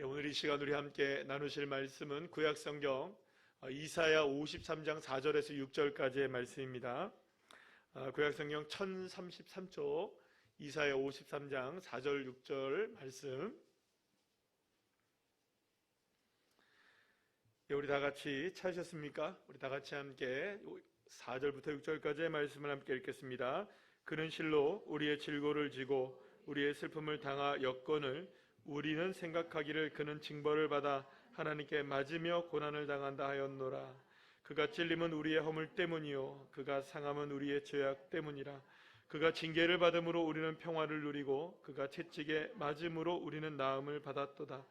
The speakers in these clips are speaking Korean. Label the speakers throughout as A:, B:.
A: 오늘 이 시간 우리 함께 나누실 말씀은 구약성경 이사야 53장 4절에서 6절까지의 말씀입니다. 구약성경 1033쪽 이사야 53장 4절 6절 말씀. 우리 다 같이 찾으셨습니까? 우리 다 같이 함께 4절부터 6절까지의 말씀을 함께 읽겠습니다. 그는 실로 우리의 질고를 지고 우리의 슬픔을 당하 여건을 우리는 생각하기를 그는 징벌을 받아 하나님께 맞으며 고난을 당한다 하였노라. 그가 찔림은 우리의 허물 때문이요 그가 상함은 우리의 죄악 때문이라. 그가 징계를 받음으로 우리는 평화를 누리고 그가 채찍에 맞음으로 우리는 나음을 받았도다.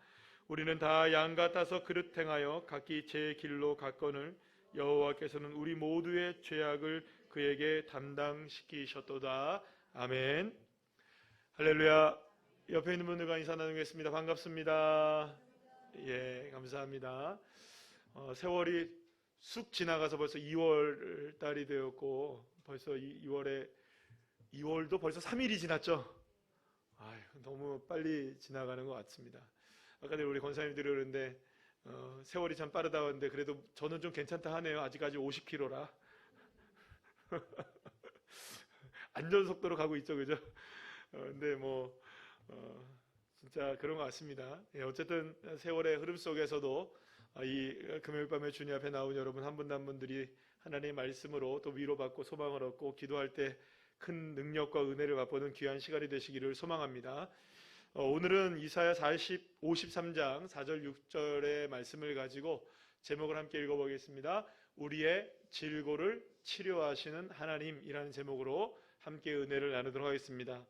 A: 우리는 다 양 같아서 그릇 행하여 각기 제 길로 갔거늘 여호와께서는 우리 모두의 죄악을 그에게 담당시키셨도다. 아멘. 할렐루야. 옆에 있는 분들과 인사 나누겠습니다. 반갑습니다. 예, 감사합니다. 세월이 쑥 지나가서 벌써 2월 달이 되었고 벌써 2월도 벌써 3일이 지났죠. 너무 빨리 지나가는 것 같습니다. 아까 우리 권사님들이 그러는데 세월이 참 빠르다 하는데 그래도 저는 좀 괜찮다 하네요. 아직까지 50km라 안전속도로 가고 있죠, 그죠? 근데 진짜 그런 것 같습니다. 예, 어쨌든 세월의 흐름 속에서도 이 금요일 밤에 주님 앞에 나온 여러분 한 분 한 분들이 하나님의 말씀으로 또 위로받고 소망을 얻고 기도할 때 큰 능력과 은혜를 맛보는 귀한 시간이 되시기를 소망합니다. 오늘은 이사야 53장 4절 6절의 말씀을 가지고 제목을 함께 읽어보겠습니다. 우리의 질고를 치료하시는 하나님이라는 제목으로 함께 은혜를 나누도록 하겠습니다.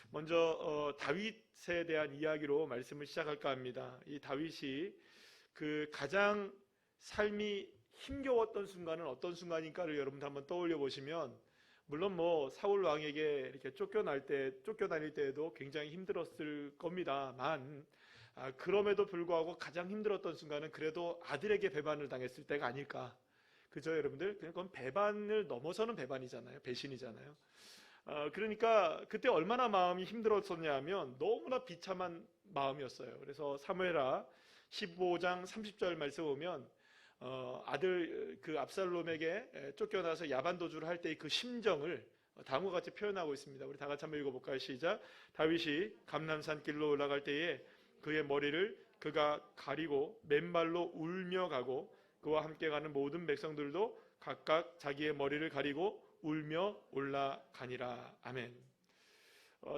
A: 먼저 다윗에 대한 이야기로 말씀을 시작할까 합니다. 이 다윗이 그 가장 삶이 힘겨웠던 순간은 어떤 순간인가를 여러분도 한번 떠올려 보시면, 물론 사울 왕에게 이렇게 쫓겨다닐 때에도 굉장히 힘들었을 겁니다만, 그럼에도 불구하고 가장 힘들었던 순간은 그래도 아들에게 배반을 당했을 때가 아닐까. 그죠, 여러분들? 그건 배반을 넘어서는 배반이잖아요. 배신이잖아요. 그러니까 그때 얼마나 마음이 힘들었었냐 하면 너무나 비참한 마음이었어요. 그래서 사무엘하 15장 30절 말씀 보면 아들 그 압살롬에게 쫓겨나서 야반도주를 할 때의 그 심정을 다음과 같이 표현하고 있습니다. 우리 다 같이 한번 읽어볼까요? 시작. 다윗이 감람산 길로 올라갈 때에 그의 머리를 그가 가리고 맨발로 울며 가고 그와 함께 가는 모든 백성들도 각각 자기의 머리를 가리고 울며 올라가니라. 아멘.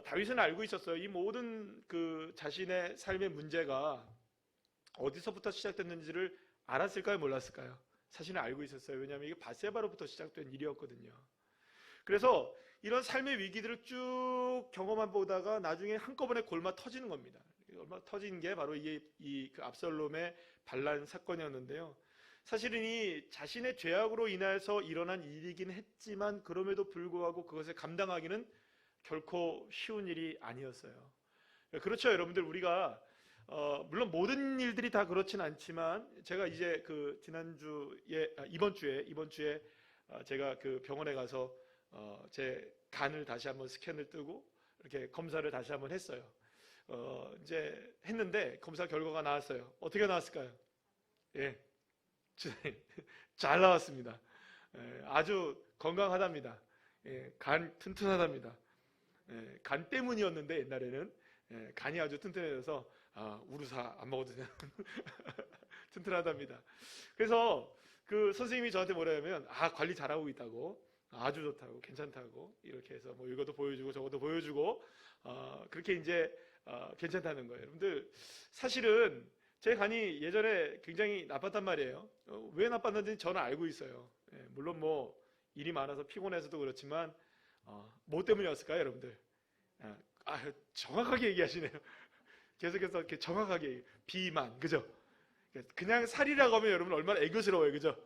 A: 다윗은 알고 있었어요. 이 모든 그 자신의 삶의 문제가 어디서부터 시작됐는지를 알았을까요? 몰랐을까요? 사실은 알고 있었어요. 왜냐하면 이게 밧세바로부터 시작된 일이었거든요. 그래서 이런 삶의 위기들을 쭉 경험한 보다가 나중에 한꺼번에 골마 터지는 겁니다. 골마 터진 게 바로 그 압살롬의 반란 사건이었는데요. 사실은 이 자신의 죄악으로 인해서 일어난 일이긴 했지만 그럼에도 불구하고 그것을 감당하기는 결코 쉬운 일이 아니었어요. 그렇죠, 여러분들. 우리가 물론 모든 일들이 다 그렇진 않지만 제가 이제 이번 주에 제가 그 병원에 가서 제 간을 다시 한번 스캔을 뜨고 이렇게 검사를 다시 한번 했어요. 이제 했는데 검사 결과가 나왔어요. 어떻게 나왔을까요? 예. 잘 나왔습니다. 아주 건강하답니다. 간 튼튼하답니다. 간 때문이었는데 옛날에는 간이 아주 튼튼해져서 우루사 안 먹어도 되는 튼튼하답니다. 그래서 그 선생님이 저한테 뭐라냐면 관리 잘하고 있다고, 아주 좋다고, 괜찮다고 이렇게 해서 이것도 보여주고 저것도 보여주고 그렇게 이제 괜찮다는 거예요. 여러분들, 사실은 제 간이 예전에 굉장히 나빴단 말이에요. 왜 나빴는지 저는 알고 있어요. 물론 일이 많아서 피곤해서도 그렇지만 뭐 때문이었을까요, 여러분들? 정확하게 얘기하시네요. 계속해서 이렇게 정확하게 비만, 그죠? 그냥 살이라고 하면 여러분 얼마나 애교스러워요, 그죠?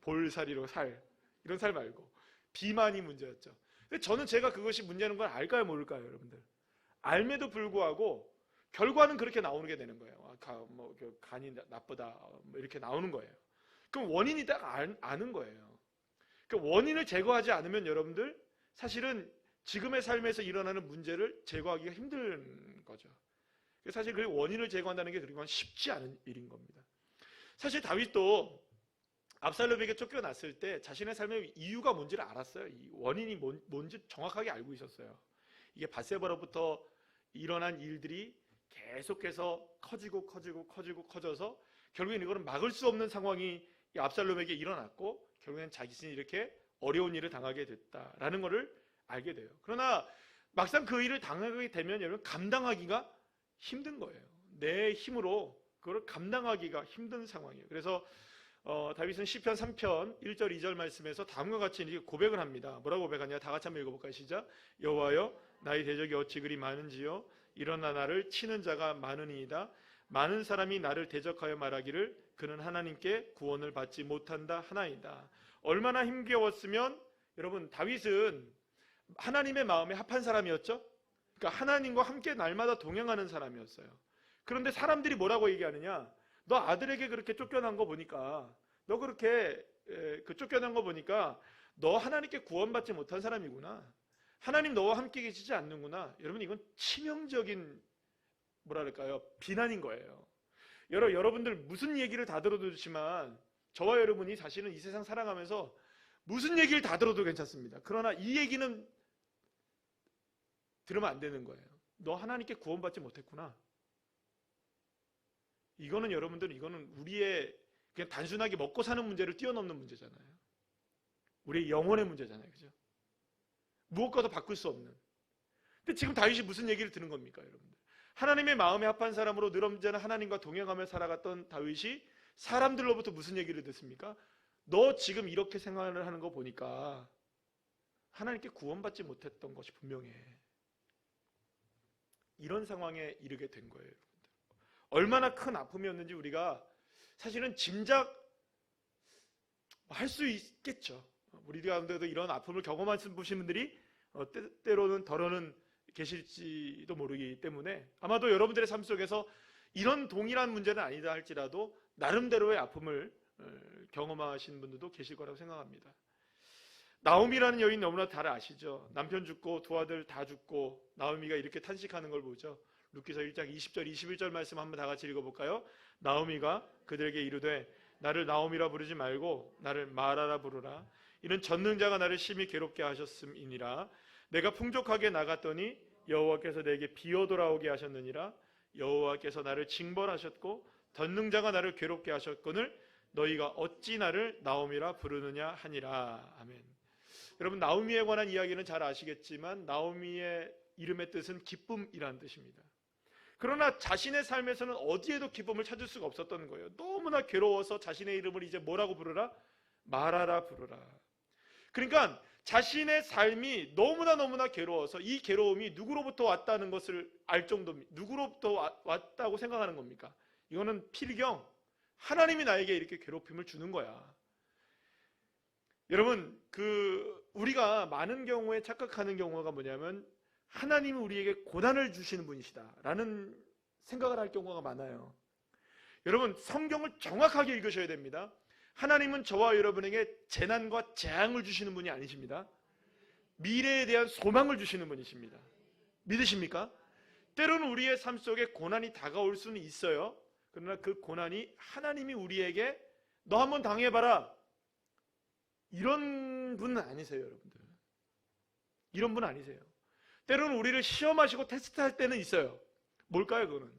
A: 볼살이로 살, 이런 살 말고 비만이 문제였죠. 근데 저는 제가 그것이 문제는 걸 알까요, 모를까요, 여러분들? 알매도 불구하고 결과는 그렇게 나오게 되는 거예요. 간이 나쁘다 이렇게 나오는 거예요. 그럼 원인이 딱 아는 거예요. 그 원인을 제거하지 않으면 여러분들 사실은 지금의 삶에서 일어나는 문제를 제거하기가 힘든 거죠. 사실 그 원인을 제거한다는 게 그렇게 쉽지 않은 일인 겁니다. 사실 다윗도 압살롬에게 쫓겨났을 때 자신의 삶의 이유가 뭔지를 알았어요. 이 원인이 뭔지 정확하게 알고 있었어요. 이게 밧세바로부터 일어난 일들이 계속해서 커져서 결국엔 이거는 막을 수 없는 상황이 이 압살롬에게 일어났고 결국엔 자신이 이렇게 어려운 일을 당하게 됐다라는 것을 알게 돼요. 그러나 막상 그 일을 당하게 되면 여러분 감당하기가 힘든 거예요. 내 힘으로 그걸 감당하기가 힘든 상황이에요. 그래서 다윗은 시편 3편 1절 2절 말씀에서 다음과 같이 이렇게 고백을 합니다. 뭐라고 고백하냐? 다 같이 한번 읽어볼까요? 시작. 여호와여 나의 대적이 어찌 그리 많은지요. 일어나 나를 치는 자가 많으니이다. 많은 사람이 나를 대적하여 말하기를 그는 하나님께 구원을 받지 못한다 하나이다. 얼마나 힘겨웠으면 여러분 다윗은 하나님의 마음에 합한 사람이었죠. 그러니까 하나님과 함께 날마다 동행하는 사람이었어요. 그런데 사람들이 뭐라고 얘기하느냐? 너 아들에게 그렇게 쫓겨난 거 보니까 너 그렇게 쫓겨난 거 보니까 너 하나님께 구원받지 못한 사람이구나. 하나님 너와 함께 계시지 않는구나. 여러분 이건 치명적인 뭐랄까요? 비난인 거예요. 여러분들 무슨 얘기를 다 들어도 좋지만 저와 여러분이 사실은 이 세상 살아가면서 무슨 얘기를 다 들어도 괜찮습니다. 그러나 이 얘기는 들으면 안 되는 거예요. 너 하나님께 구원받지 못했구나. 이거는 여러분들 이거는 우리의 그냥 단순하게 먹고 사는 문제를 뛰어넘는 문제잖아요. 우리의 영혼의 문제잖아요. 그죠? 무엇과도 바꿀 수 없는. 근데 지금 다윗이 무슨 얘기를 들은 겁니까, 여러분들? 하나님의 마음에 합한 사람으로 늘 언제나 하나님과 동행하며 살아갔던 다윗이 사람들로부터 무슨 얘기를 듣습니까? 너 지금 이렇게 생활을 하는 거 보니까 하나님께 구원받지 못했던 것이 분명해. 이런 상황에 이르게 된 거예요, 여러분들. 얼마나 큰 아픔이었는지 우리가 사실은 짐작할 수 있겠죠. 우리 가운데도 이런 아픔을 경험하신 분들이 때로는 덜어는 계실지도 모르기 때문에 아마도 여러분들의 삶 속에서 이런 동일한 문제는 아니다 할지라도 나름대로의 아픔을 경험하신 분들도 계실 거라고 생각합니다. 나오미라는 여인 너무나 잘 아시죠? 남편 죽고 두 아들 다 죽고 나오미가 이렇게 탄식하는 걸 보죠. 룻기서 1장 20절 21절 말씀 한번 다 같이 읽어볼까요? 나오미가 그들에게 이르되 나를 나오미라 부르지 말고 나를 마라라 부르라. 이는 전능자가 나를 심히 괴롭게 하셨음이니라. 내가 풍족하게 나갔더니 여호와께서 내게 비어 돌아오게 하셨느니라. 여호와께서 나를 징벌하셨고 전능자가 나를 괴롭게 하셨거늘 너희가 어찌 나를 나오미라 부르느냐 하니라. 아멘. 여러분 나오미에 관한 이야기는 잘 아시겠지만 나오미의 이름의 뜻은 기쁨이라는 뜻입니다. 그러나 자신의 삶에서는 어디에도 기쁨을 찾을 수가 없었던 거예요. 너무나 괴로워서 자신의 이름을 이제 뭐라고 부르라? 마라라 부르라. 그러니까 자신의 삶이 너무나 괴로워서 이 괴로움이 누구로부터 왔다는 것을 알 정도입니다. 누구로부터 왔다고 생각하는 겁니까? 이거는 필경 하나님이 나에게 이렇게 괴롭힘을 주는 거야. 여러분 우리가 많은 경우에 착각하는 경우가 뭐냐면 하나님이 우리에게 고난을 주시는 분이시다라는 생각을 할 경우가 많아요. 여러분 성경을 정확하게 읽으셔야 됩니다. 하나님은 저와 여러분에게 재난과 재앙을 주시는 분이 아니십니다. 미래에 대한 소망을 주시는 분이십니다. 믿으십니까? 때로는 우리의 삶 속에 고난이 다가올 수는 있어요. 그러나 그 고난이 하나님이 우리에게 너 한번 당해봐라 이런 분은 아니세요, 여러분들. 이런 분 아니세요. 때로는 우리를 시험하시고 테스트할 때는 있어요. 뭘까요, 그거는?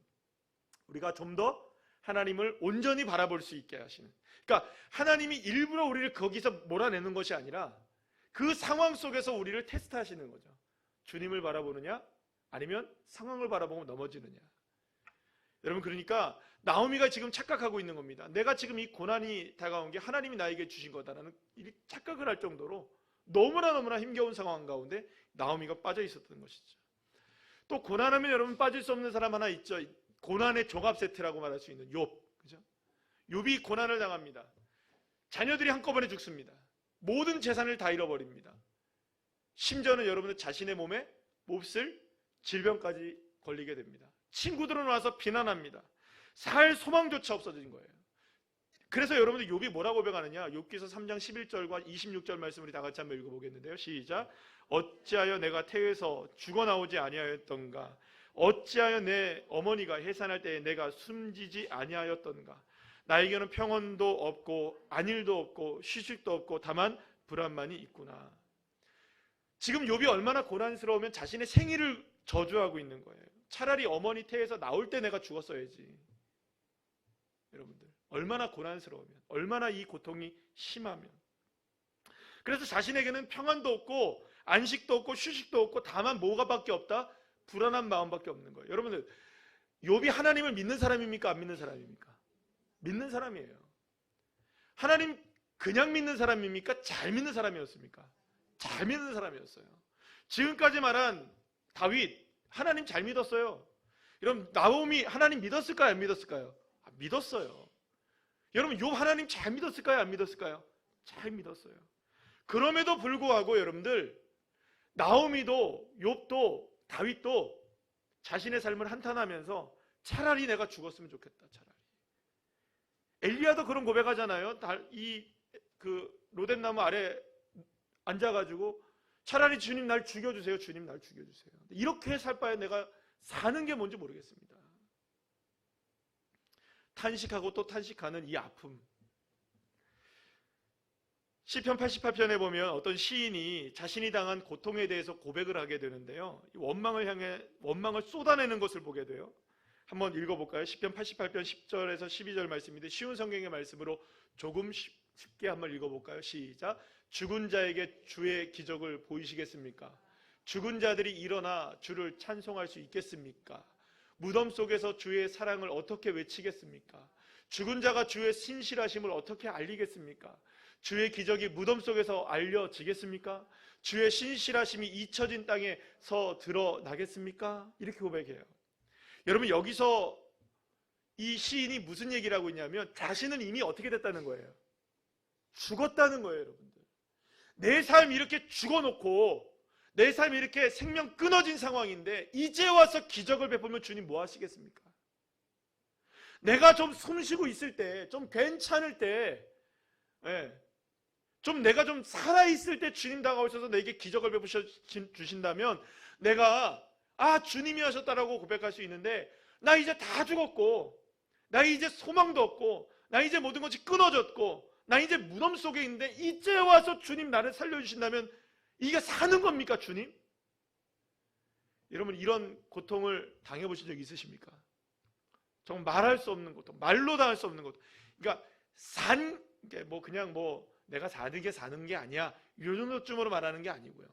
A: 우리가 좀 더 하나님을 온전히 바라볼 수 있게 하시는. 그러니까 하나님이 일부러 우리를 거기서 몰아내는 것이 아니라 그 상황 속에서 우리를 테스트하시는 거죠. 주님을 바라보느냐 아니면 상황을 바라보고 넘어지느냐. 여러분 그러니까 나오미가 지금 착각하고 있는 겁니다. 내가 지금 이 고난이 다가온 게 하나님이 나에게 주신 거다라는 착각을 할 정도로 너무나 힘겨운 상황 가운데 나오미가 빠져 있었던 것이죠. 또 고난하면 여러분 빠질 수 없는 사람 하나 있죠. 고난의 종합 세트라고 말할 수 있는 욥. 그죠? 욥이 고난을 당합니다. 자녀들이 한꺼번에 죽습니다. 모든 재산을 다 잃어버립니다. 심지어는 여러분들 자신의 몸에 몹쓸 질병까지 걸리게 됩니다. 친구들은 와서 비난합니다. 살 소망조차 없어진 거예요. 그래서 여러분들 욥이 뭐라고 고백하느냐? 욥기서 3장 11절과 26절 말씀을 다 같이 한번 읽어보겠는데요. 시작. 어찌하여 내가 태에서 죽어나오지 아니하였던가? 어찌하여 내 어머니가 해산할 때에 내가 숨지지 아니하였던가. 나에게는 평온도 없고 안일도 없고 휴식도 없고 다만 불안만이 있구나. 지금 욥이 얼마나 고난스러우면 자신의 생일을 저주하고 있는 거예요. 차라리 어머니 태에서 나올 때 내가 죽었어야지. 여러분들 얼마나 고난스러우면, 얼마나 이 고통이 심하면. 그래서 자신에게는 평안도 없고 안식도 없고 휴식도 없고 다만 뭐가 밖에 없다? 불안한 마음밖에 없는 거예요. 여러분들 욥이 하나님을 믿는 사람입니까? 안 믿는 사람입니까? 믿는 사람이에요. 하나님 그냥 믿는 사람입니까? 잘 믿는 사람이었습니까? 잘 믿는 사람이었어요. 지금까지 말한 다윗 하나님 잘 믿었어요. 여러분 나오미 하나님 믿었을까요? 안 믿었을까요? 믿었어요. 여러분 욥 하나님 잘 믿었을까요? 안 믿었을까요? 잘 믿었어요. 그럼에도 불구하고 여러분들 나오미도 욥도 다윗도 자신의 삶을 한탄하면서 차라리 내가 죽었으면 좋겠다. 차라리. 엘리야도 그런 고백하잖아요. 그 로뎀나무 아래 앉아가지고 차라리 주님 날 죽여주세요. 주님 날 죽여주세요. 이렇게 살 바에 내가 사는 게 뭔지 모르겠습니다. 탄식하고 또 탄식하는 이 아픔. 시편 88편에 보면 어떤 시인이 자신이 당한 고통에 대해서 고백을 하게 되는데요. 원망을 쏟아내는 것을 보게 돼요. 한번 읽어볼까요? 시편 88편 10절에서 12절 말씀인데 쉬운 성경의 말씀으로 조금 쉽게 한번 읽어볼까요? 시작. 죽은 자에게 주의 기적을 보이시겠습니까? 죽은 자들이 일어나 주를 찬송할 수 있겠습니까? 무덤 속에서 주의 사랑을 어떻게 외치겠습니까? 죽은 자가 주의 신실하심을 어떻게 알리겠습니까? 주의 기적이 무덤 속에서 알려지겠습니까? 주의 신실하심이 잊혀진 땅에서 드러나겠습니까? 이렇게 고백해요. 여러분 여기서 이 시인이 무슨 얘기를 하고 있냐면 자신은 이미 어떻게 됐다는 거예요? 죽었다는 거예요. 여러분들 내 삶 이렇게 죽어놓고 내 삶이 이렇게 생명 끊어진 상황인데 이제 와서 기적을 베풀면 주님 뭐 하시겠습니까? 내가 좀 숨쉬고 있을 때, 좀 괜찮을 때, 좀 내가 좀 살아있을 때 주님 다가오셔서 내게 기적을 베푸셔 주신다면 내가 주님이 하셨다라고 고백할 수 있는데 나 이제 다 죽었고 나 이제 소망도 없고 나 이제 모든 것이 끊어졌고 나 이제 무덤 속에 있는데 이제 와서 주님 나를 살려주신다면 이게 사는 겁니까 주님? 여러분 이런 고통을 당해보신 적 있으십니까? 정말 말할 수 없는 고통, 말로 다 할 수 없는 고통. 그러니까 그냥 내가 사는 게 아니야 이 정도쯤으로 말하는 게 아니고요.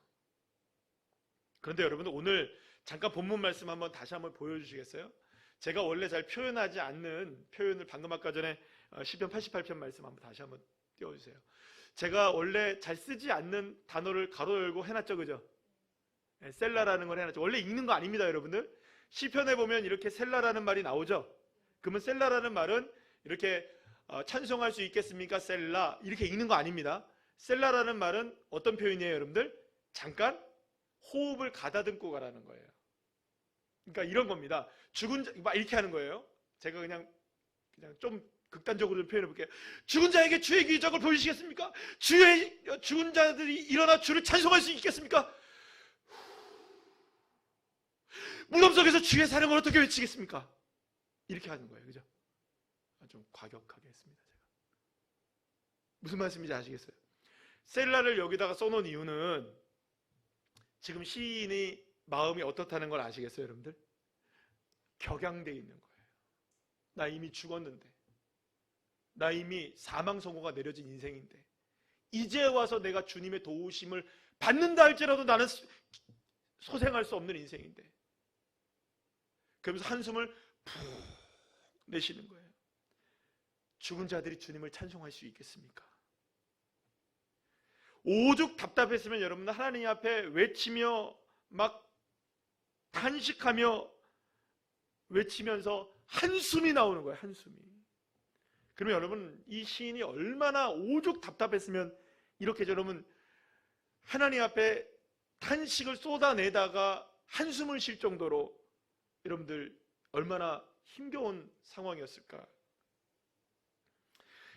A: 그런데 여러분들 오늘 잠깐 본문 말씀 다시 한번 보여주시겠어요? 제가 원래 잘 표현하지 않는 표현을 방금 아까 전에 시편 88편 말씀 다시 한번 띄워주세요. 제가 원래 잘 쓰지 않는 단어를 가로 열고 해놨죠, 그죠? 셀라라는 걸 해놨죠. 원래 읽는 거 아닙니다, 여러분들. 시편에 보면 이렇게 셀라라는 말이 나오죠. 그러면 셀라라는 말은 이렇게 찬송할 수 있겠습니까? 셀라 이렇게 읽는 거 아닙니다. 셀라라는 말은 어떤 표현이에요, 여러분들? 잠깐 호흡을 가다듬고 가라는 거예요. 그러니까 이런 겁니다. 죽은 자 이렇게 하는 거예요. 제가 그냥 좀 극단적으로 표현해 볼게요. 죽은 자에게 주의 기적을 보이시겠습니까? 죽은 자들이 일어나 주를 찬송할 수 있겠습니까? 무덤 속에서 주의 사랑을 어떻게 외치겠습니까? 이렇게 하는 거예요. 그죠? 좀 과격하게 했습니다. 제가. 무슨 말씀인지 아시겠어요? 셀라를 여기다가 써놓은 이유는 지금 시인의 마음이 어떻다는 걸 아시겠어요, 여러분들? 격양되어 있는 거예요. 나 이미 죽었는데, 나 이미 사망 선고가 내려진 인생인데 이제 와서 내가 주님의 도우심을 받는다 할지라도 나는 소생할 수 없는 인생인데, 그러면서 한숨을 푹 내쉬는 거예요. 죽은 자들이 주님을 찬송할 수 있겠습니까? 오죽 답답했으면 여러분들 하나님 앞에 외치며 막 탄식하며 외치면서 한숨이 나오는 거예요. 한숨이. 그러면 여러분 이 시인이 얼마나 오죽 답답했으면 이렇게 여러분 하나님 앞에 탄식을 쏟아내다가 한숨을 쉴 정도로 여러분들 얼마나 힘겨운 상황이었을까.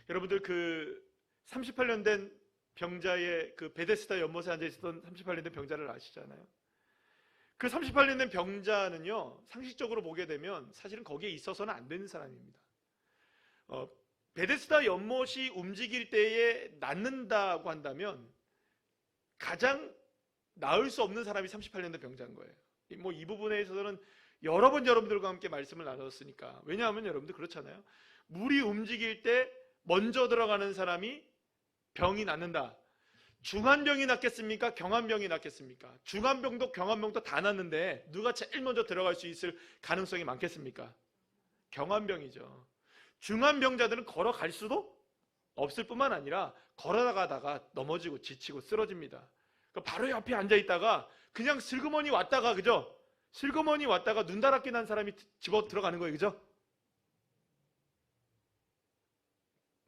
A: 여러분들 그 38년 된 병자의 그 베데스다 연못에 앉아 있었던 38년 된 병자를 아시잖아요. 그 38년 된 병자는요, 상식적으로 보게 되면 사실은 거기에 있어서는 안 되는 사람입니다. 베데스다 연못이 움직일 때에 낫는다고 한다면 가장 나을 수 없는 사람이 38년 된 병자인 거예요. 이 부분에 있어서는 여러 번 여러분들과 함께 말씀을 나눴으니까. 왜냐하면 여러분들 그렇잖아요. 물이 움직일 때 먼저 들어가는 사람이 병이 낫는다. 중한병이 낫겠습니까? 경한병이 낫겠습니까? 중한병도 경한병도 다 낫는데 누가 제일 먼저 들어갈 수 있을 가능성이 많겠습니까? 경한병이죠. 중한병자들은 걸어갈 수도 없을 뿐만 아니라 걸어가다가 넘어지고 지치고 쓰러집니다. 바로 옆에 앉아있다가 그냥 슬그머니 왔다가, 그죠? 슬그머니 왔다가 눈 다랗게 난 사람이 집어 들어가는 거예요. 그죠?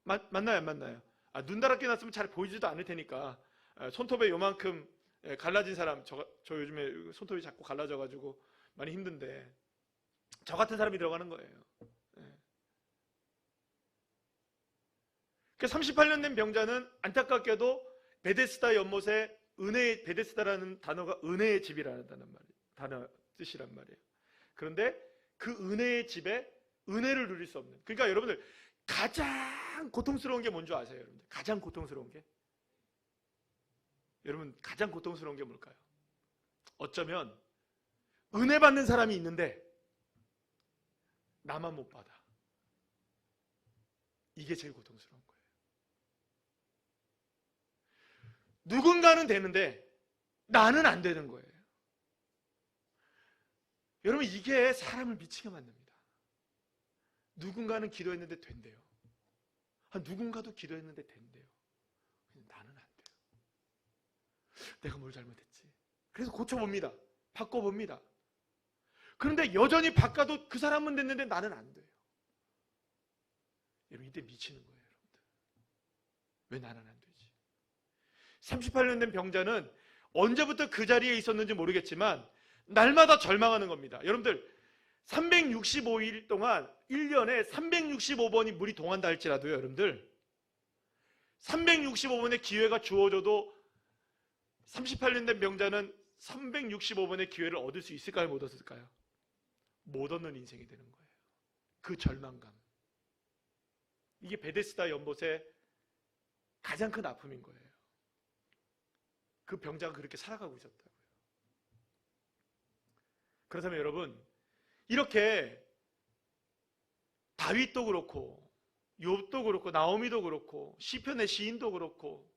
A: 맞나요? 안 맞나요? 눈 다랗게 났으면 잘 보이지도 않을 테니까 손톱에 요만큼 갈라진 사람, 저 요즘에 손톱이 자꾸 갈라져가지고 많이 힘든데 저 같은 사람이 들어가는 거예요. 그 38년 된 병자는 안타깝게도 베데스다 연못에 베데스다라는 단어가 은혜의 집이라는 단어 뜻이란 말이에요. 그런데 그 은혜의 집에 은혜를 누릴 수 없는. 그러니까 여러분들 가장 고통스러운 게 뭔지 아세요? 여러분들 가장 고통스러운 게? 여러분 가장 고통스러운 게 뭘까요? 어쩌면 은혜 받는 사람이 있는데 나만 못 받아. 이게 제일 고통스러운 거예요. 누군가는 되는데 나는 안 되는 거예요. 여러분 이게 사람을 미치게 만듭니다. 누군가는 기도했는데 된대요. 누군가도 기도했는데 된대요. 나는 안 돼요. 내가 뭘 잘못했지? 그래서 고쳐봅니다. 바꿔봅니다. 그런데 여전히 바꿔도 그 사람은 됐는데 나는 안 돼요. 여러분 이때 미치는 거예요. 여러분들. 왜 나는 안 되지? 38년 된 병자는 언제부터 그 자리에 있었는지 모르겠지만 날마다 절망하는 겁니다. 여러분들 365일 동안 1년에 365번이 물이 동한다 할지라도요. 여러분들 365번의 기회가 주어져도 38년 된 병자는 365번의 기회를 얻을 수 있을까요? 못 얻을까요? 못 얻는 인생이 되는 거예요. 그 절망감. 이게 베데스다 연못의 가장 큰 아픔인 거예요. 그 병자가 그렇게 살아가고 있었다고요. 그렇다면 여러분 이렇게 다윗도 그렇고 욥도 그렇고 나오미도 그렇고 시편의 시인도 그렇고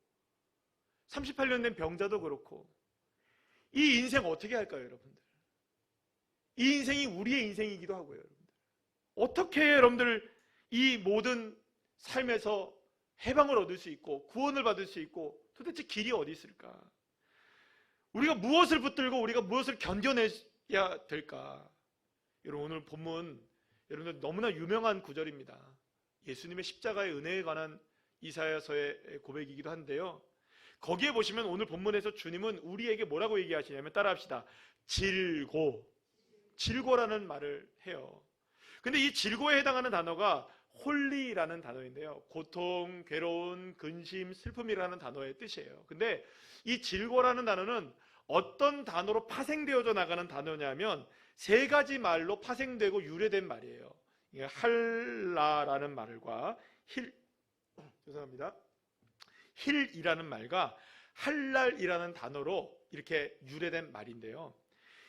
A: 38년 된 병자도 그렇고 이 인생 어떻게 할까요? 여러분들 이 인생이 우리의 인생이기도 하고요. 여러분들 어떻게 여러분들 이 모든 삶에서 해방을 얻을 수 있고 구원을 받을 수 있고 도대체 길이 어디 있을까? 우리가 무엇을 붙들고 우리가 무엇을 견뎌내야 될까? 여러분 오늘 본문 여러분들 너무나 유명한 구절입니다. 예수님의 십자가의 은혜에 관한 이사야서의 고백이기도 한데요. 거기에 보시면 오늘 본문에서 주님은 우리에게 뭐라고 얘기하시냐면 따라합시다. 질고라는 말을 해요. 근데 이 질고에 해당하는 단어가 홀리라는 단어인데요. 고통, 괴로운, 근심, 슬픔이라는 단어의 뜻이에요. 근데 이 질고라는 단어는 어떤 단어로 파생되어져 나가는 단어냐면 세 가지 말로 파생되고 유래된 말이에요. 할라라는 말과 힐이라는 말과 할랄이라는 단어로 이렇게 유래된 말인데요.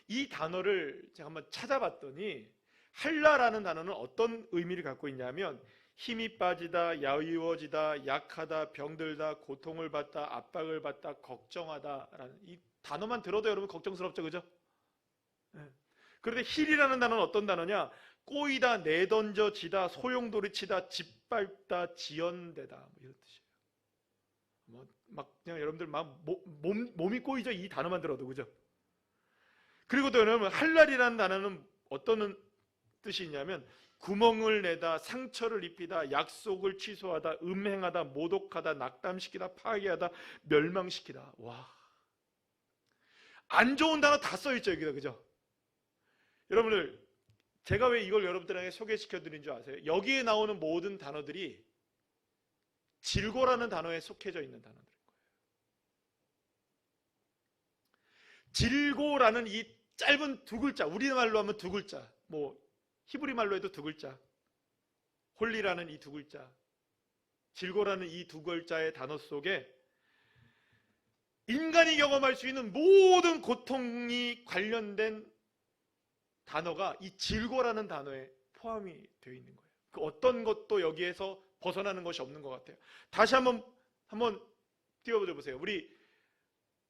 A: 이 단어를 제가 한번 찾아봤더니 할라라는 단어는 어떤 의미를 갖고 있냐면 힘이 빠지다, 야위워지다, 약하다, 병들다, 고통을 받다, 압박을 받다, 걱정하다라는 이 단어만 들어도 여러분 걱정스럽죠, 그죠? 네. 그런데 힐이라는 단어는 어떤 단어냐? 꼬이다, 내던져지다, 소용돌이치다, 짓밟다, 지연되다 이런 뜻이에요. 막 그냥 여러분들 막 몸이 꼬이죠, 이 단어만 들어도, 그죠? 그리고 또 여러분 할랄이라는 단어는 어떤 뜻이 있냐면 구멍을 내다, 상처를 입히다, 약속을 취소하다, 음행하다, 모독하다, 낙담시키다, 파괴하다, 멸망시키다. 와, 안 좋은 단어 다 써있죠 여기다, 그죠? 여러분들 제가 왜 이걸 여러분들에게 소개시켜드린 줄 아세요? 여기에 나오는 모든 단어들이 질고라는 단어에 속해져 있는 단어들인 거예요. 질고라는 이 짧은 두 글자, 우리말로 하면 두 글자, 히브리 말로 해도 두 글자, 홀리라는 이 두 글자, 질고라는 이 두 글자의 단어 속에 인간이 경험할 수 있는 모든 고통이 관련된 단어가 이 질고라는 단어에 포함이 되어 있는 거예요. 그 어떤 것도 여기에서 벗어나는 것이 없는 것 같아요. 다시 한번 띄워보세요. 우리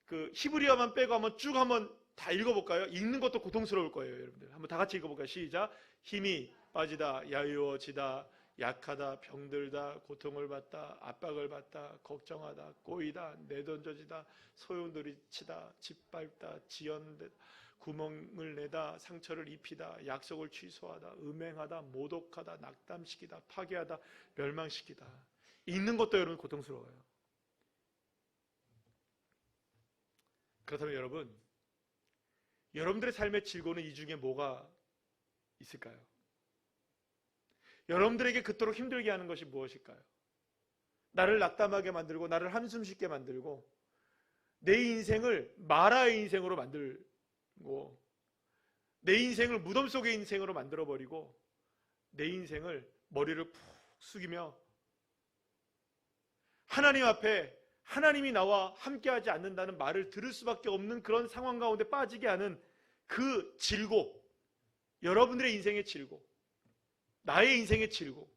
A: 그 히브리어만 빼고 한번 다 읽어볼까요? 읽는 것도 고통스러울 거예요, 여러분들. 한번 다 같이 읽어볼까요? 시작. 힘이 빠지다, 야유어지다, 약하다, 병들다, 고통을 받다, 압박을 받다, 걱정하다, 꼬이다, 내던져지다, 소용돌이치다, 짓밟다, 지연되다, 구멍을 내다, 상처를 입히다, 약속을 취소하다, 음행하다, 모독하다, 낙담시키다, 파괴하다, 멸망시키다. 읽는 것도 여러분 고통스러워요. 그렇다면 여러분들의 삶의 질고는 이 중에 뭐가 있을까요? 여러분들에게 그토록 힘들게 하는 것이 무엇일까요? 나를 낙담하게 만들고 나를 한숨 쉬게 만들고 내 인생을 마라의 인생으로 만들고 내 인생을 무덤 속의 인생으로 만들어버리고 내 인생을 머리를 푹 숙이며 하나님 앞에 하나님이 나와 함께하지 않는다는 말을 들을 수밖에 없는 그런 상황 가운데 빠지게 하는 그 질고, 여러분들의 인생의 질고, 나의 인생의 질고.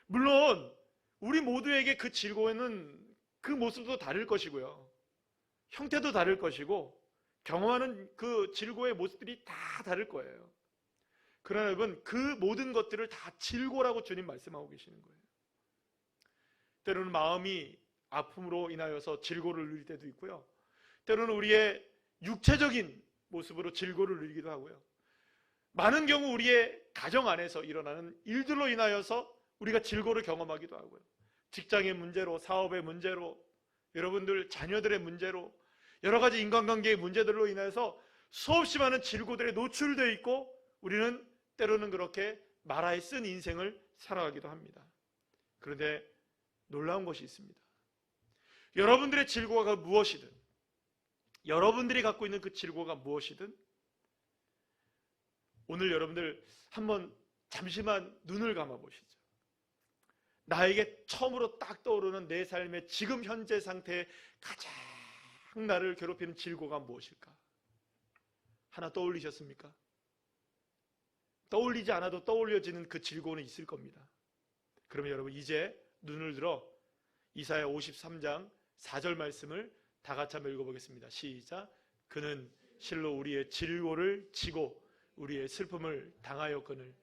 A: 물론 우리 모두에게 그 질고에는 그 모습도 다를 것이고요, 형태도 다를 것이고 경험하는 그 질고의 모습들이 다 다를 거예요. 그러나 여러분, 그 모든 것들을 다 질고라고 주님 말씀하고 계시는 거예요. 때로는 마음이 아픔으로 인하여서 질고를 누릴 때도 있고요, 때로는 우리의 육체적인 모습으로 질고를 누리기도 하고요, 많은 경우 우리의 가정 안에서 일어나는 일들로 인하여서 우리가 질고를 경험하기도 하고요, 직장의 문제로, 사업의 문제로, 여러분들 자녀들의 문제로, 여러 가지 인간관계의 문제들로 인해서 수없이 많은 질고들에 노출되어 있고 우리는 때로는 그렇게 마라에 쓴 인생을 살아가기도 합니다. 그런데 놀라운 것이 있습니다. 여러분들의 질고가 무엇이든, 여러분들이 갖고 있는 그 질고가 무엇이든 오늘 여러분들 한번 잠시만 눈을 감아 보시죠. 나에게 처음으로 딱 떠오르는 내 삶의 지금 현재 상태에 가장 나를 괴롭히는 질고가 무엇일까? 하나 떠올리셨습니까? 떠올리지 않아도 떠올려지는 그 질고는 있을 겁니다. 그러면 여러분, 이제 눈을 들어 이사야 53장 4절 말씀을 다 같이 한번 읽어보겠습니다. 시작. 그는 실로 우리의 질고를 지고 우리의 슬픔을 당하였거늘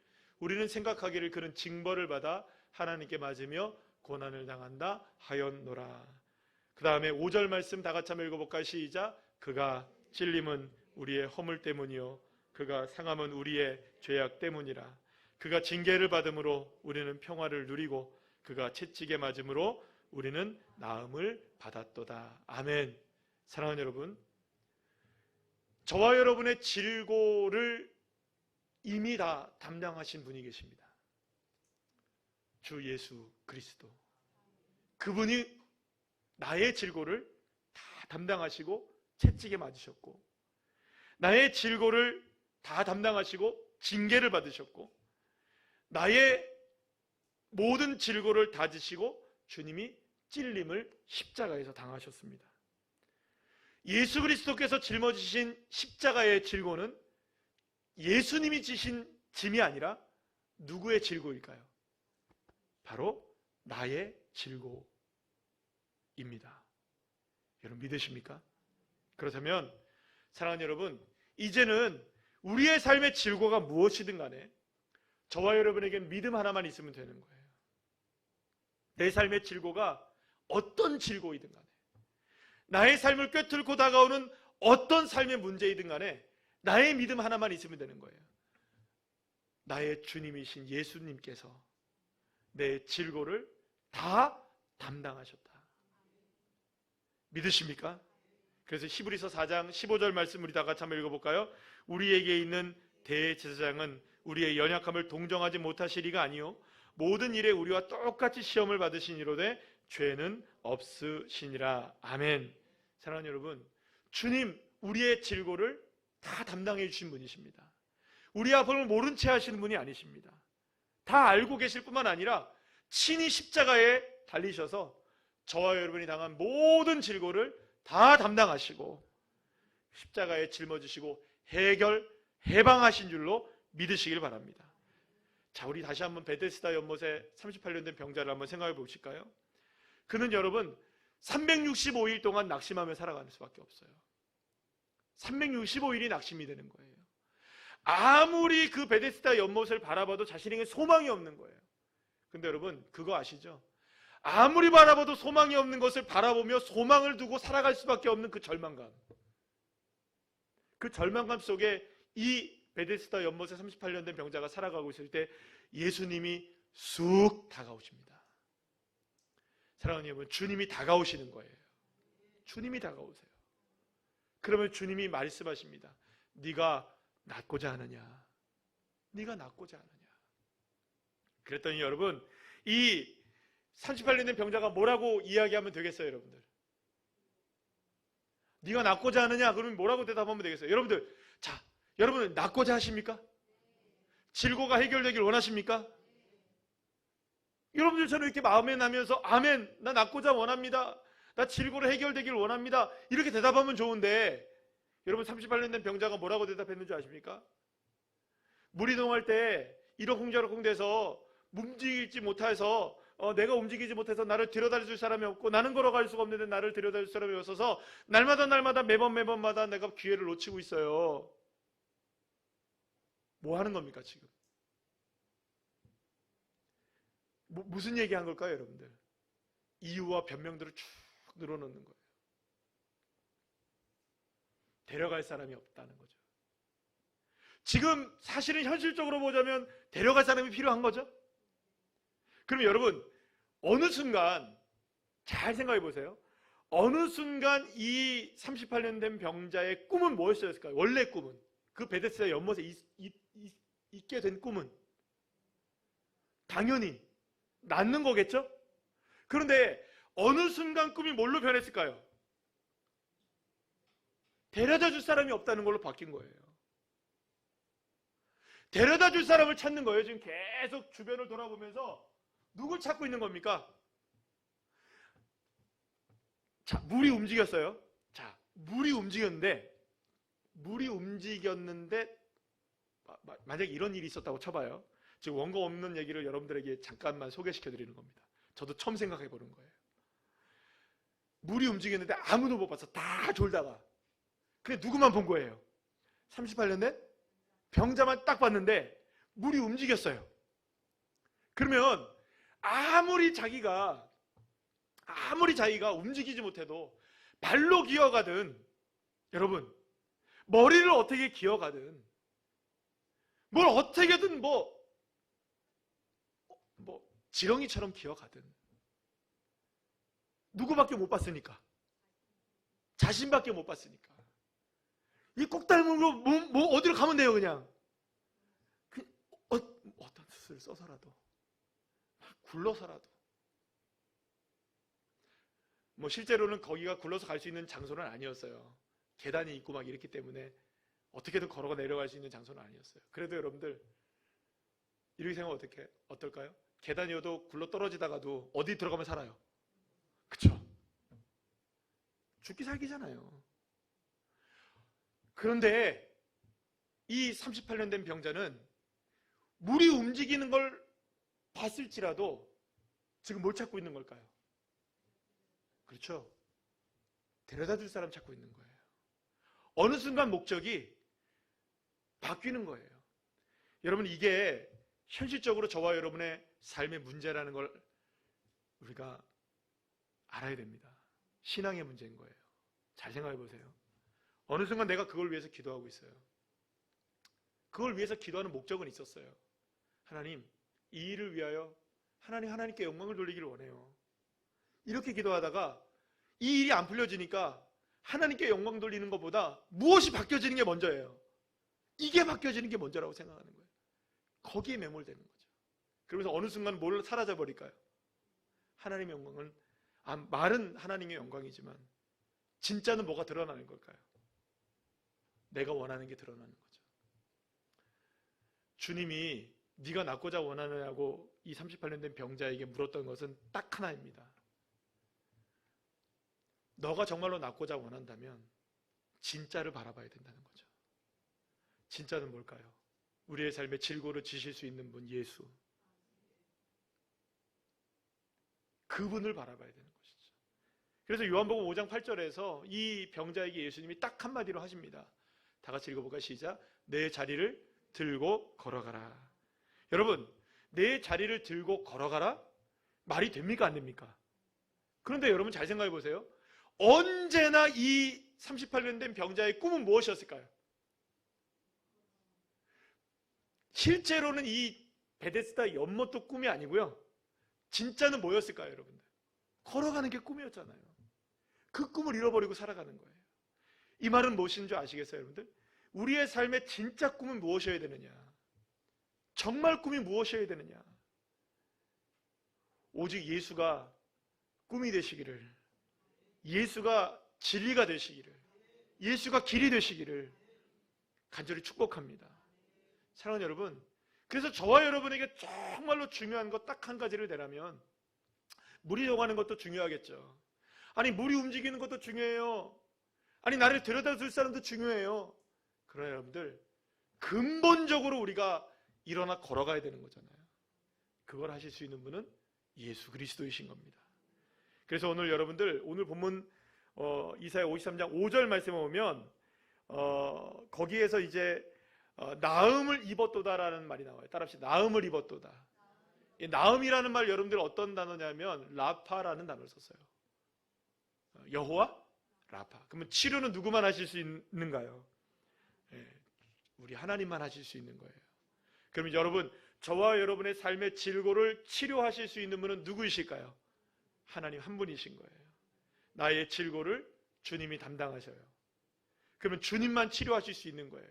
A: 우리는 생각하기를 그는 징벌을 받아 하나님께 맞으며 고난을 당한다 하였노라. 그 다음에 5절 말씀 다 같이 한번 읽어볼까요? 시작. 그가 찔림은 우리의 허물 때문이요 그가 상함은 우리의 죄악 때문이라. 그가 징계를 받음으로 우리는 평화를 누리고 그가 채찍에 맞음으로 우리는 나음을 받았도다. 아멘. 사랑하는 여러분, 저와 여러분의 질고를 이미 다 담당하신 분이 계십니다. 주 예수 그리스도. 그분이 나의 질고를 다 담당하시고 채찍에 맞으셨고 나의 질고를 다 담당하시고 징계를 받으셨고 나의 모든 질고를 다 지시고 주님이 찔림을 십자가에서 당하셨습니다. 예수 그리스도께서 짊어지신 십자가의 질고는 예수님이 지신 짐이 아니라 누구의 질고일까요? 바로 나의 질고입니다. 여러분 믿으십니까? 그렇다면 사랑하는 여러분, 이제는 우리의 삶의 질고가 무엇이든 간에 저와 여러분에게는 믿음 하나만 있으면 되는 거예요. 내 삶의 질고가 어떤 질고이든 간에, 나의 삶을 꿰뚫고 다가오는 어떤 삶의 문제이든 간에 나의 믿음 하나만 있으면 되는 거예요. 나의 주님이신 예수님께서 내 질고를 다 담당하셨다. 믿으십니까? 그래서 히브리서 4장 15절 말씀 우리 다 같이 한번 읽어볼까요? 우리에게 있는 대제사장은 우리의 연약함을 동정하지 못하시리가 아니요 모든 일에 우리와 똑같이 시험을 받으시니로되 죄는 없으시니라. 아멘. 사랑하는 여러분, 주님 우리의 질고를 다 담당해 주신 분이십니다. 우리 아픔을 모른 채 하시는 분이 아니십니다. 다 알고 계실 뿐만 아니라 친히 십자가에 달리셔서 저와 여러분이 당한 모든 질고를 다 담당하시고 십자가에 짊어지시고 해방하신 줄로 믿으시길 바랍니다. 자, 우리 다시 한번 베데스다 연못에 38년 된 병자를 한번 생각해 보실까요? 그는 여러분 365일 동안 낙심하며 살아가는 수밖에 없어요. 365일이 낙심이 되는 거예요. 아무리 그 베데스다 연못을 바라봐도 자신에게 소망이 없는 거예요. 근데 여러분 그거 아시죠? 아무리 바라봐도 소망이 없는 것을 바라보며 소망을 두고 살아갈 수밖에 없는 그 절망감. 그 절망감 속에 이 베데스다 연못에 38년 된 병자가 살아가고 있을 때 예수님이 쑥 다가오십니다. 사랑하는 여러분, 주님이 다가오시는 거예요. 주님이 다가오세요. 그러면 주님이 말씀하십니다. 네가 낫고자 하느냐? 네가 낫고자 하느냐? 그랬더니 여러분, 이 38년 된 병자가 뭐라고 이야기하면 되겠어요, 여러분들? 네가 낫고자 하느냐? 그러면 뭐라고 대답하면 되겠어요? 여러분들, 자, 여러분은 낫고자 하십니까? 질고가 해결되길 원하십니까? 여러분들처럼 이렇게 마음에 나면서 아멘, 나 낫고자 원합니다. 나 질고를 해결되길 원합니다. 이렇게 대답하면 좋은데 여러분 38년 된 병자가 뭐라고 대답했는지 아십니까? 물 이동할 때 이러쿵저러쿵 돼서 움직이지 못해서 내가 움직이지 못해서 나를 데려다 줄 사람이 없고 나는 걸어갈 수가 없는데 나를 데려다 줄 사람이 없어서 날마다 매번마다 내가 기회를 놓치고 있어요. 뭐 하는 겁니까 지금? 무슨 얘기한 걸까요 여러분들? 이유와 변명들을 쭉 늘어놓는 거예요. 데려갈 사람이 없다는 거죠. 지금 사실은 현실적으로 보자면 데려갈 사람이 필요한 거죠. 그럼 여러분 어느 순간 잘 생각해 보세요. 어느 순간 이 38년 된 병자의 꿈은 무엇이었을까요? 원래 꿈은, 그 베데스다 연못에 있게 된 꿈은 당연히 낫는 거겠죠? 그런데 어느 순간 꿈이 뭘로 변했을까요? 데려다 줄 사람이 없다는 걸로 바뀐 거예요. 데려다 줄 사람을 찾는 거예요. 지금 계속 주변을 돌아보면서 누굴 찾고 있는 겁니까? 자, 물이 움직였어요. 자, 물이 움직였는데 만약에 이런 일이 있었다고 쳐봐요. 지금 원고 없는 얘기를 여러분들에게 잠깐만 소개시켜 드리는 겁니다. 저도 처음 생각해 보는 거예요. 물이 움직였는데 아무도 못 봤어. 다 졸다가. 근데 누구만 본 거예요? 38년 된 병자만 딱 봤는데 물이 움직였어요. 그러면 아무리 자기가 움직이지 못해도 발로 기어가든, 여러분 머리를 어떻게 기어가든 뭘 어떻게든 뭐 지렁이처럼 기어가든 누구밖에 못 봤으니까, 자신밖에 못 봤으니까 이 꼭다리물로 어디로 가면 돼요. 그냥 어떤 수술을 써서라도 굴러서라도, 실제로는 거기가 굴러서 갈 수 있는 장소는 아니었어요. 계단이 있고 막 이랬기 때문에 어떻게든 걸어가 내려갈 수 있는 장소는 아니었어요. 그래도 여러분들 이렇게 생각하면 어떨까요? 계단이어도 굴러 떨어지다가도 어디 들어가면 살아요. 그쵸? 죽기 살기잖아요. 그런데 이 38년 된 병자는 물이 움직이는 걸 봤을지라도 지금 뭘 찾고 있는 걸까요? 그렇죠? 데려다 줄 사람 찾고 있는 거예요. 어느 순간 목적이 바뀌는 거예요. 여러분, 이게 현실적으로 저와 여러분의 삶의 문제라는 걸 우리가 알아야 됩니다. 신앙의 문제인 거예요. 잘 생각해 보세요. 어느 순간 내가 그걸 위해서 기도하고 있어요. 그걸 위해서 기도하는 목적은 있었어요. 하나님, 이 일을 위하여 하나님께 영광을 돌리기를 원해요. 이렇게 기도하다가 이 일이 안 풀려지니까 하나님께 영광 돌리는 것보다 무엇이 바뀌어지는 게 먼저예요. 이게 바뀌어지는 게 먼저라고 생각하는 거예요. 거기에 매몰되는 거죠. 그러면서 어느 순간 뭘 사라져 버릴까요? 하나님의 영광은, 말은 하나님의 영광이지만 진짜는 뭐가 드러나는 걸까요? 내가 원하는 게 드러나는 거죠. 주님이 네가 낫고자 원하느냐고 이 38년 된 병자에게 물었던 것은 딱 하나입니다. 너가 정말로 낫고자 원한다면 진짜를 바라봐야 된다는 거죠. 진짜는 뭘까요? 우리의 삶에 질고를 지실 수 있는 분, 예수. 그분을 바라봐야 되는 것이죠. 그래서 요한복음 5장 8절에서 이 병자에게 예수님이 딱 한마디로 하십니다. 다 같이 읽어볼까요? 시작. 내 자리를 들고 걸어가라. 여러분, 내 자리를 들고 걸어가라? 말이 됩니까? 안 됩니까? 그런데 여러분 잘 생각해 보세요. 언제나 이 38년 된 병자의 꿈은 무엇이었을까요? 실제로는 이 베데스다 연못도 꿈이 아니고요. 진짜는 뭐였을까요, 여러분들? 걸어가는 게 꿈이었잖아요. 그 꿈을 잃어버리고 살아가는 거예요. 이 말은 무엇인 줄 아시겠어요, 여러분들? 우리의 삶의 진짜 꿈은 무엇이어야 되느냐? 정말 꿈이 무엇이어야 되느냐? 오직 예수가 꿈이 되시기를, 예수가 진리가 되시기를, 예수가 길이 되시기를 간절히 축복합니다. 사랑하는 여러분, 그래서 저와 여러분에게 정말로 중요한 것 딱 한 가지를 내라면, 물이 오가는 것도 중요하겠죠. 아니, 물이 움직이는 것도 중요해요. 아니, 나를 데려다 줄 사람도 중요해요. 그러나 여러분들, 근본적으로 우리가 일어나 걸어가야 되는 거잖아요. 그걸 하실 수 있는 분은 예수 그리스도이신 겁니다. 그래서 오늘 여러분들, 오늘 본문 이사야 53장 5절 말씀에 보면 거기에서 이제 나음을 입었도다라는 말이 나와요. 따라합시다. 나음을 입었도다. 이 나음이라는 말 여러분들 어떤 단어냐면 라파라는 단어를 썼어요. 여호와 라파. 그러면 치료는 누구만 하실 수 있는가요? 우리 하나님만 하실 수 있는 거예요. 그러면 여러분, 저와 여러분의 삶의 질고를 치료하실 수 있는 분은 누구이실까요? 하나님 한 분이신 거예요. 나의 질고를 주님이 담당하셔요. 그러면 주님만 치료하실 수 있는 거예요.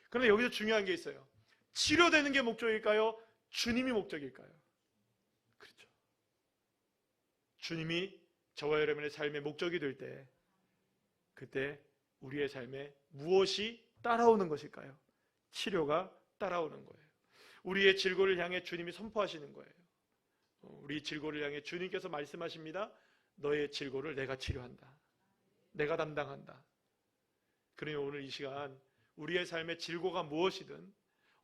A: 그런데 여기서 중요한 게 있어요. 치료되는 게 목적일까요? 주님이 목적일까요? 그렇죠. 주님이 저와 여러분의 삶의 목적이 될 때, 그때 우리의 삶에 무엇이 따라오는 것일까요? 치료가 따라오는 거예요. 우리의 질고를 향해 주님이 선포하시는 거예요. 우리 질고를 향해 주님께서 말씀하십니다. 너의 질고를 내가 치료한다. 내가 담당한다. 그러니 오늘 이 시간 우리의 삶의 질고가 무엇이든,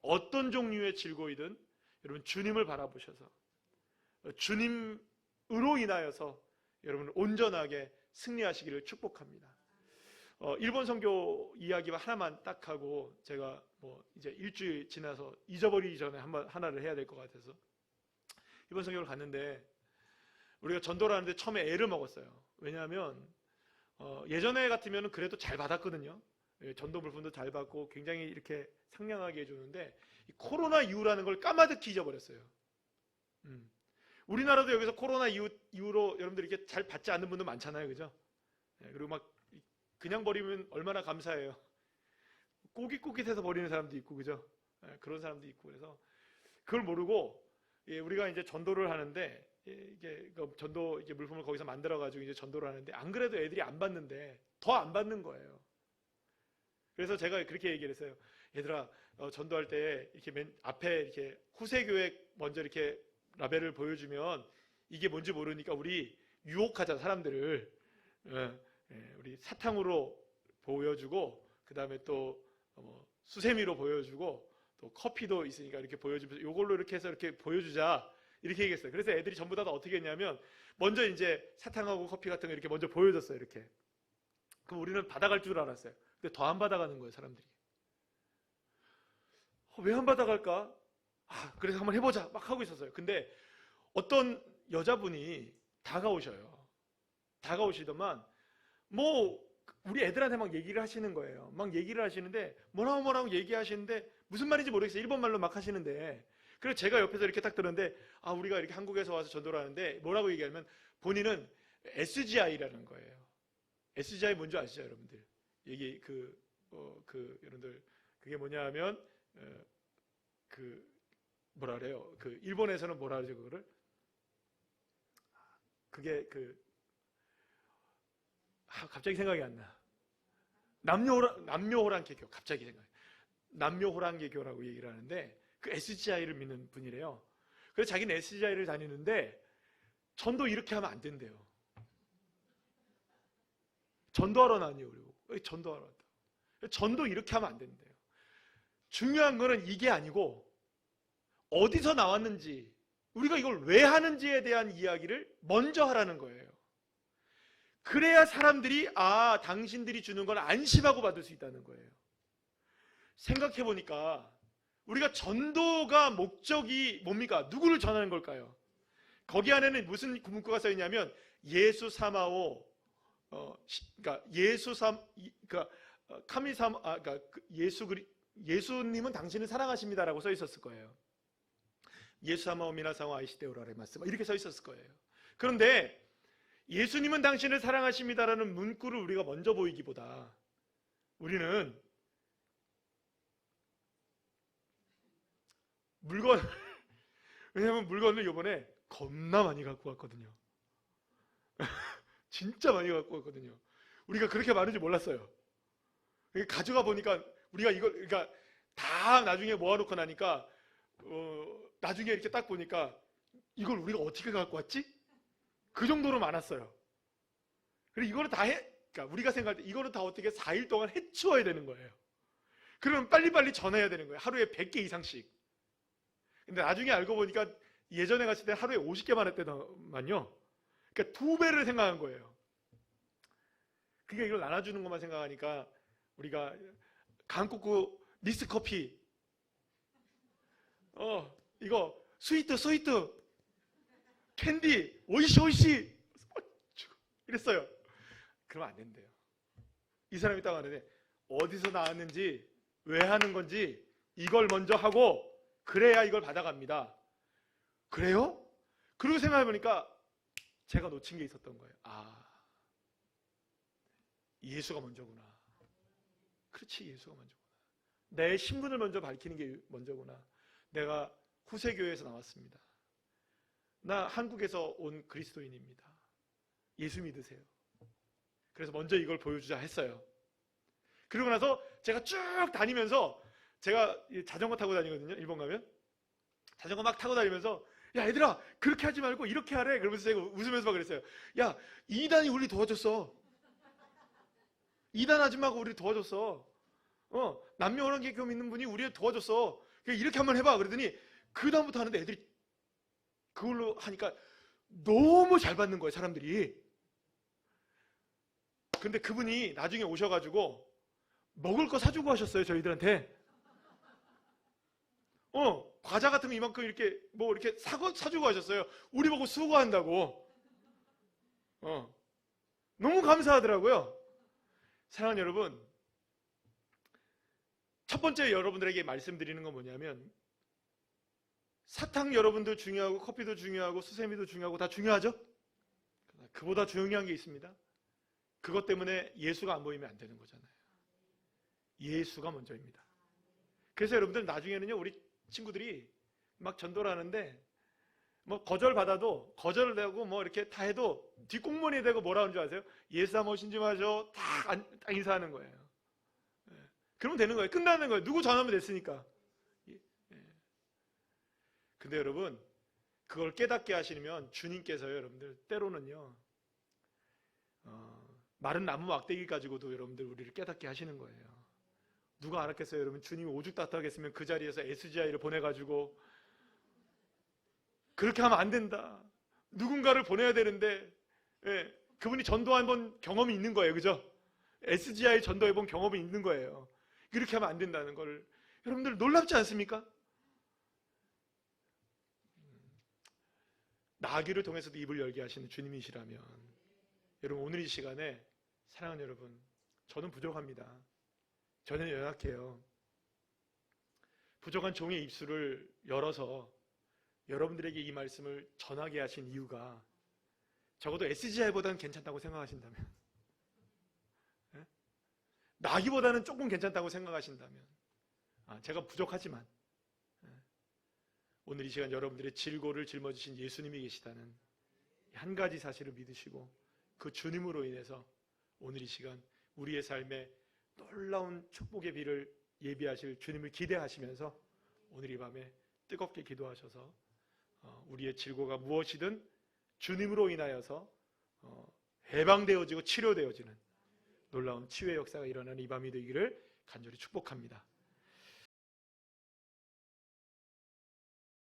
A: 어떤 종류의 질고이든 여러분 주님을 바라보셔서 주님으로 인하여서 여러분 온전하게 승리하시기를 축복합니다. 일본 선교 이야기 하나만 딱 하고 제가 이제 일주일 지나서 잊어버리기 전에 하나를 해야 될 것 같아서, 일본 선교를 갔는데 우리가 전도를 하는데 처음에 애를 먹었어요. 왜냐하면 예전에 같으면 그래도 잘 받았거든요. 전도 물품도 잘 받고 굉장히 이렇게 상냥하게 해주는데, 이 코로나 이후라는 걸 까마득히 잊어버렸어요. 우리나라도 여기서 코로나 이후로 여러분들 이렇게 잘 받지 않는 분들 많잖아요, 그죠? 그리고 막 그냥 버리면 얼마나 감사해요. 꼬깃꼬깃해서 버리는 사람도 있고, 그죠? 그런 사람도 있고. 그래서 그걸 모르고 우리가 이제 전도를 하는데, 이게 전도 이제 물품을 거기서 만들어 가지고 이제 전도를 하는데, 안 그래도 애들이 안 받는데 더 안 받는 거예요. 그래서 제가 그렇게 얘기를 했어요. 얘들아, 전도할 때 이렇게 맨 앞에 이렇게 후세교회 먼저 이렇게 라벨을 보여주면 이게 뭔지 모르니까 우리 유혹하자, 사람들을. 우리 사탕으로 보여주고, 그 다음에 또 수세미로 보여주고, 또 커피도 있으니까 이렇게 보여주면서 요걸로 이렇게 해서 이렇게 보여주자, 이렇게 얘기했어요. 그래서 애들이 전부 다 어떻게 했냐면 먼저 이제 사탕하고 커피 같은 거 이렇게 먼저 보여줬어요. 이렇게. 그럼 우리는 받아갈 줄 알았어요. 근데 더 안 받아가는 거예요, 사람들이. 왜 안 받아갈까? 그래서 한번 해보자 막 하고 있었어요. 근데 어떤 여자분이 다가오셔요. 다가오시더만 우리 애들한테 막 얘기를 하시는 거예요. 막 얘기를 하시는데 뭐라고 얘기하시는데 무슨 말인지 모르겠어요. 일본말로 막 하시는데, 그래서 제가 옆에서 이렇게 딱 들었는데, 우리가 이렇게 한국에서 와서 전도를 하는데 뭐라고 얘기하면 본인은 SGI라는 거예요. SGI 뭔지 아시죠, 여러분들? 이게 여러분들 그게 뭐냐 하면 뭐라 그래요? 일본에서는 뭐라 그러죠, 그거를? 그게 갑자기 생각이 안 나. 남묘호랑개교, 갑자기 생각해요. 남묘호랑개교라고 얘기를 하는데 그 SGI를 믿는 분이래요. 그래서 자기는 SGI를 다니는데 전도 이렇게 하면 안 된대요. 전도하러 다니요. 그리고 전도하러 왔다. 전도 이렇게 하면 안 된대요. 중요한 거는 이게 아니고 어디서 나왔는지, 우리가 이걸 왜 하는지에 대한 이야기를 먼저 하라는 거예요. 그래야 사람들이 당신들이 주는 건 안심하고 받을 수 있다는 거예요. 생각해 보니까 우리가 전도가 목적이 뭡니까? 누구를 전하는 걸까요? 거기 안에는 무슨 문구가 써 있냐면 예수 사마오, 그러니까 예수님은 당신을 사랑하십니다라고 써 있었을 거예요. 예수 사마오 미나사오 아이시데오라레 마스 이렇게 써 있었을 거예요. 그런데 예수님은 당신을 사랑하십니다라는 문구를 우리가 먼저 보이기보다 우리는 왜냐하면 물건을 이번에 겁나 많이 갖고 왔거든요. 진짜 많이 갖고 왔거든요. 우리가 그렇게 많은 줄 몰랐어요. 가져가 보니까 우리가 이걸 그러니까 다 나중에 모아놓고 나니까 나중에 이렇게 딱 보니까 이걸 우리가 어떻게 갖고 왔지? 그 정도로 많았어요. 그리고 이거를 그러니까 우리가 생각할 때 이거를 다 어떻게 4일 동안 해치워야 되는 거예요. 그러면 빨리빨리 전해야 되는 거예요. 하루에 100개 이상씩. 근데 나중에 알고 보니까 예전에 갔을 때 하루에 50개만 했더만요. 그러니까 2배를 생각한 거예요. 그게 이걸 나눠주는 것만 생각하니까 우리가 강국구 미스커피 이거 스위트 캔디 오이시 이랬어요. 그러면 안 된대요. 이 사람이 딱 하는데 어디서 나왔는지 왜 하는 건지 이걸 먼저 하고 그래야 이걸 받아갑니다. 그래요? 그리고 생각해보니까 제가 놓친 게 있었던 거예요. 예수가 먼저구나. 그렇지, 예수가 먼저구나. 내 신분을 먼저 밝히는 게 먼저구나. 내가 후세교회에서 나왔습니다. 나 한국에서 온 그리스도인입니다. 예수 믿으세요. 그래서 먼저 이걸 보여주자 했어요. 그러고 나서 제가 쭉 다니면서 제가 자전거 타고 다니거든요. 일본 가면 자전거 막 타고 다니면서 야 얘들아 그렇게 하지 말고 이렇게 하래. 그러면서 제가 웃으면서 막 그랬어요. 야 이단이 우리 도와줬어. 이단 아줌마가 우리 도와줬어. 남녀호랑개교 믿는 분이 우리 도와줬어. 이렇게 한번 해봐. 그러더니 그 다음부터 하는데 애들이 그걸로 하니까 너무 잘 받는 거예요. 사람들이. 근데 그분이 나중에 오셔가지고 먹을 거 사주고 하셨어요. 저희들한테. 과자 같은 거 이만큼 이렇게 뭐 이렇게 사주고 하셨어요. 우리 보고 수고한다고. 너무 감사하더라고요. 사랑하는 여러분, 첫 번째 여러분들에게 말씀드리는 건 뭐냐면 사탕 여러분도 중요하고 커피도 중요하고 수세미도 중요하고 다 중요하죠? 그보다 중요한 게 있습니다. 그것 때문에 예수가 안 보이면 안 되는 거잖아요. 예수가 먼저입니다. 그래서 여러분들 나중에는요 우리 친구들이 막 전도를 하는데 뭐 거절받아도 거절되고 뭐 이렇게 다 해도 뒷공문이 되고 뭐라 하는 줄 아세요? 예수 한번 신지 마죠. 딱 인사하는 거예요. 그러면 되는 거예요. 끝나는 거예요. 누구 전하면 됐으니까. 근데 여러분 그걸 깨닫게 하시면 주님께서요 여러분들 때로는요 마른 나무 막대기 가지고도 여러분들 우리를 깨닫게 하시는 거예요. 누가 알았겠어요 여러분. 주님이 오죽 따뜻하겠으면 그 자리에서 SGI를 보내가지고 그렇게 하면 안 된다. 누군가를 보내야 되는데 그분이 전도한 번 경험이 있는 거예요. 그죠? SGI 전도해본 경험이 있는 거예요. 이렇게 하면 안 된다는 걸 여러분들 놀랍지 않습니까? 나귀를 통해서도 입을 열게 하시는 주님이시라면 여러분 오늘 이 시간에 사랑하는 여러분 저는 부족합니다. 저는 연약해요. 부족한 종의 입술을 열어서 여러분들에게 이 말씀을 전하게 하신 이유가 적어도 SGI보다는 괜찮다고 생각하신다면 나귀보다는 조금 괜찮다고 생각하신다면 제가 부족하지만 오늘 이 시간 여러분들의 질고를 짊어지신 예수님이 계시다는 한 가지 사실을 믿으시고 그 주님으로 인해서 오늘 이 시간 우리의 삶에 놀라운 축복의 비를 예비하실 주님을 기대하시면서 오늘 이 밤에 뜨겁게 기도하셔서 우리의 질고가 무엇이든 주님으로 인하여서 해방되어지고 치료되어지는 놀라운 치유의 역사가 일어나는 이 밤이 되기를 간절히 축복합니다.